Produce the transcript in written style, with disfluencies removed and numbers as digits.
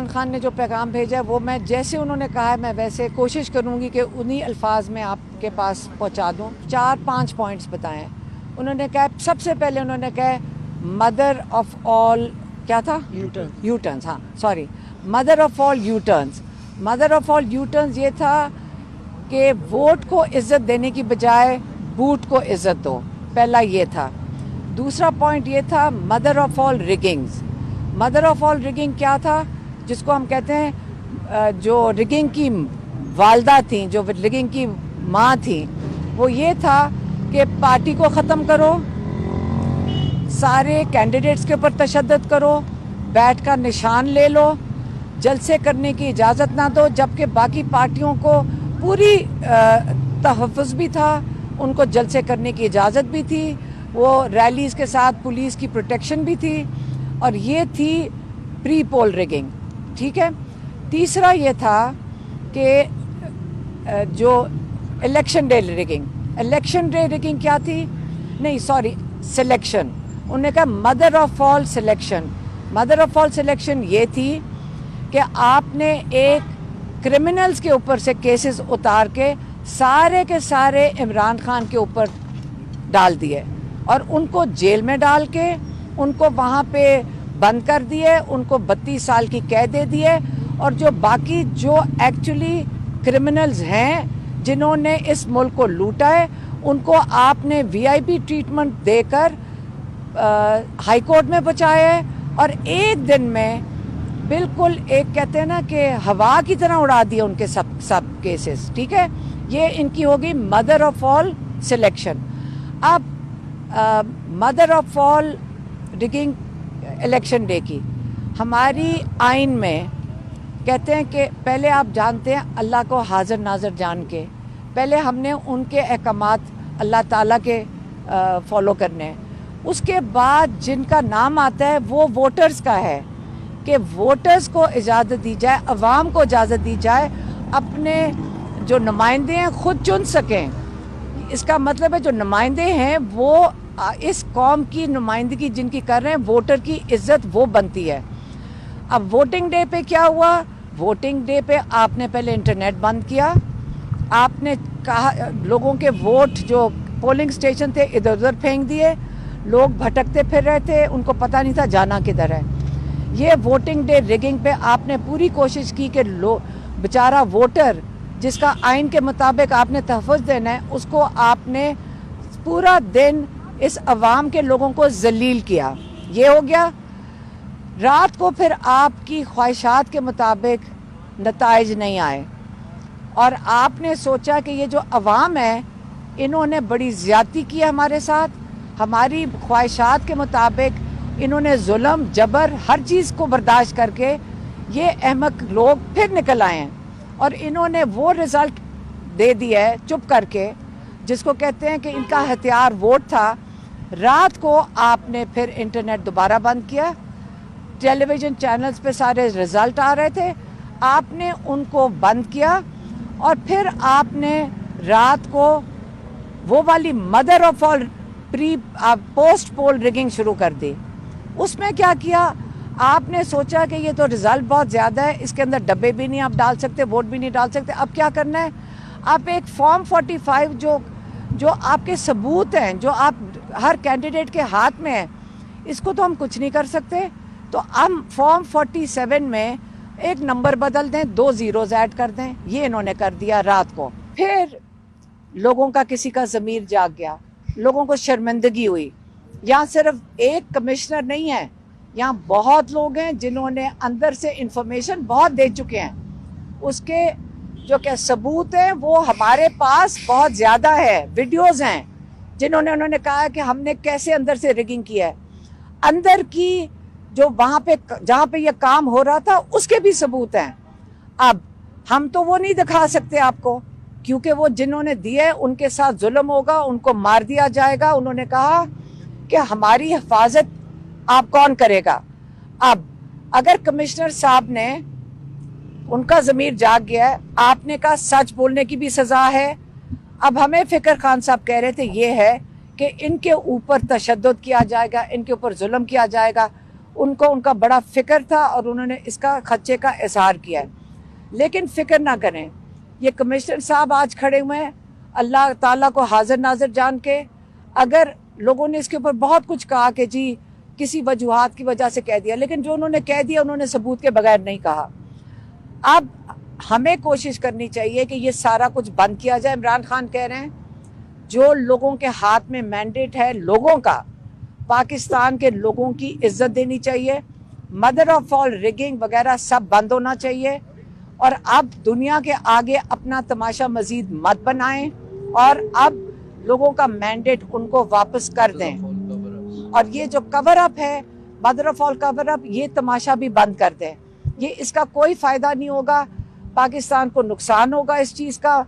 खान ने जो पैगाम भेजा है वो मैं जैसे उन्होंने कहा है मैं वैसे कोशिश करूंगी कि उन्हीं अल्फाज में आपके पास पहुंचा दूं। 4-5 पॉइंट्स बताएं। उन्होंने कहा सबसे पहले उन्होंने कहा मदर ऑफ ऑल क्या था यू टर्न्स, हाँ sorry, mother of all you turns. Mother of all you turns ये था कि वोट को इज्जत देने की बजाय बूट को इज्जत दो, पहला ये था। दूसरा पॉइंट ये था mother of all riggings. Mother of all rigging क्या था, जिसको हम कहते हैं जो रिगिंग की वालदा थी, जो रिगिंग की माँ थी, वो ये था कि पार्टी को ख़त्म करो, सारे कैंडिडेट्स के ऊपर तशद्दुद करो, बैठ का निशान ले लो, जलसे करने की इजाज़त ना दो, जबकि बाकी पार्टियों को पूरी तहफ़्फ़ुज़ भी था, उनको जलसे करने की इजाज़त भी थी, वो रैलीज़ के साथ पुलिस की प्रोटेक्शन भी थी, और ये थी प्री पोल रिगिंग। ठीक है। तीसरा ये था कि जो election day rigging, election day rigging क्या थी, नहीं सॉरी सिलेक्शन, उन्होंने कहा mother of all selection. Mother of all selection ये थी कि आपने एक क्रिमिनल्स के ऊपर से केसेस उतार के सारे इमरान खान के ऊपर डाल दिए और उनको जेल में डाल के उनको वहाँ पे बंद कर दिए, उनको 32 साल की कैद दे दिए, और जो बाकी जो एक्चुअली क्रिमिनल्स हैं जिन्होंने इस मुल्क को लूटा है उनको आपने वीआईपी ट्रीटमेंट देकर हाई कोर्ट में पहुँचाया है, और एक दिन में बिल्कुल एक कहते हैं ना कि हवा की तरह उड़ा दिए उनके सब केसेस। ठीक है, ये इनकी होगी मदर ऑफ ऑल सिलेक्शन। अब mother of all rigging election day की, हमारी आइन में कहते हैं कि पहले आप जानते हैं अल्लाह को हाजिर नाज़र जान के, पहले हमने उनके अहकामात अल्लाह ताला के फॉलो करने हैं, उसके बाद जिनका नाम आता है वो वोटर्स का है कि वोटर्स को इजाज़त दी जाए, अवाम को इजाज़त दी जाए अपने जो नुमाइंदे हैं खुद चुन सकें। इसका मतलब है जो नुमाइंदे हैं वो इस कौम की नुमाइंदगी जिनकी कर रहे हैं, वोटर की इज्जत वो बनती है। अब वोटिंग डे पे क्या हुआ, वोटिंग डे पे आपने पहले इंटरनेट बंद किया, आपने कहा लोगों के वोट जो पोलिंग स्टेशन थे इधर उधर फेंक दिए, लोग भटकते फिर रहे थे, उनको पता नहीं था जाना किधर है। ये वोटिंग डे रिगिंग पे आपने पूरी कोशिश की कि बेचारा वोटर जिसका आइन के मुताबिक आपने तहफ़्फ़ुज़ देना है, उसको आपने पूरा दिन इस अवाम के लोगों को जलील किया। ये हो गया। रात को फिर आपकी ख्वाहिशात के मुताबिक नताइज नहीं आए और आपने सोचा कि ये जो अवाम है इन्होंने बड़ी ज़्यादती की हमारे साथ, हमारी ख्वाहिशात के मुताबिक इन्होंने जुल्म जबर हर चीज़ को बर्दाश्त करके ये अहमक लोग फिर निकल आए हैं और इन्होंने वो रिज़ल्ट दे दिया है चुप करके, जिसको कहते हैं कि इनका हथियार वोट था। रात को आपने फिर इंटरनेट दोबारा बंद किया, टेलीविज़न चैनल्स पे सारे रिज़ल्ट आ रहे थे, आपने उनको बंद किया और फिर आपने रात को वो वाली mother of all post poll rigging शुरू कर दी। उसमें क्या किया, आपने सोचा कि ये तो रिज़ल्ट बहुत ज़्यादा है, इसके अंदर डब्बे भी नहीं आप डाल सकते, वोट भी नहीं डाल सकते। अब क्या करना है, आप एक फॉर्म 45 जो आपके सबूत हैं, जो आप हर कैंडिडेट के हाथ में है, इसको तो हम कुछ नहीं कर सकते, तो हम फॉर्म 47 में एक नंबर बदल दें, 2 ज़ीरोज़ ऐड कर दें। ये इन्होंने कर दिया रात को। फिर लोगों का किसी का ज़मीर जाग गया, लोगों को शर्मिंदगी हुई। यहाँ सिर्फ एक कमिश्नर नहीं है, यहाँ बहुत लोग हैं जिन्होंने अंदर से इंफॉर्मेशन बहुत दे चुके हैं, उसके जो क्या सबूत हैं वो हमारे पास बहुत ज़्यादा है। वीडियोज़ हैं जिन्होंने उन्होंने कहा कि हमने कैसे अंदर से रिगिंग किया है, अंदर की जो वहाँ पे जहाँ पे ये काम हो रहा था उसके भी सबूत हैं। अब हम तो वो नहीं दिखा सकते आपको, क्योंकि वो जिन्होंने दिए उनके साथ जुल्म होगा, उनको मार दिया जाएगा। उन्होंने कहा कि हमारी हिफाजत आप कौन करेगा। अब अगर कमिश्नर साहब ने, उनका ज़मीर जाग गया है, आपने कहा सच बोलने की भी सज़ा है। अब हमें फ़िक्र खान साहब कह रहे थे ये है कि इनके ऊपर तशद्दुद किया जाएगा, इनके ऊपर जुल्म किया जाएगा। ان کو ان کا بڑا فکر تھا اور انہوں نے اس کا خدشے کا اظہار کیا ہے. لیکن فکر نہ کریں, یہ کمشنر صاحب آج کھڑے ہوئے ہیں اللہ تعالیٰ کو حاضر ناظر جان کے. اگر لوگوں نے اس کے اوپر بہت کچھ کہا کہ جی کسی وجوہات کی وجہ سے کہہ دیا, لیکن جو انہوں نے کہہ دیا انہوں نے ثبوت کے بغیر نہیں کہا. اب ہمیں کوشش کرنی چاہیے کہ یہ سارا کچھ بند کیا جائے. عمران خان کہہ رہے ہیں جو لوگوں کے ہاتھ میں مینڈیٹ ہے لوگوں کا, پاکستان کے لوگوں کی عزت دینی چاہیے. مدر آف آل ریگنگ وغیرہ سب بند ہونا چاہیے. اور اب دنیا کے آگے اپنا تماشا مزید مت بنائیں اور اب لوگوں کا مینڈیٹ ان کو واپس کر دیں. اور یہ جو کور اپ ہے, مدر آف آل کور اپ, یہ تماشا بھی بند کر دیں. یہ اس کا کوئی فائدہ نہیں ہوگا, پاکستان کو نقصان ہوگا اس چیز کا.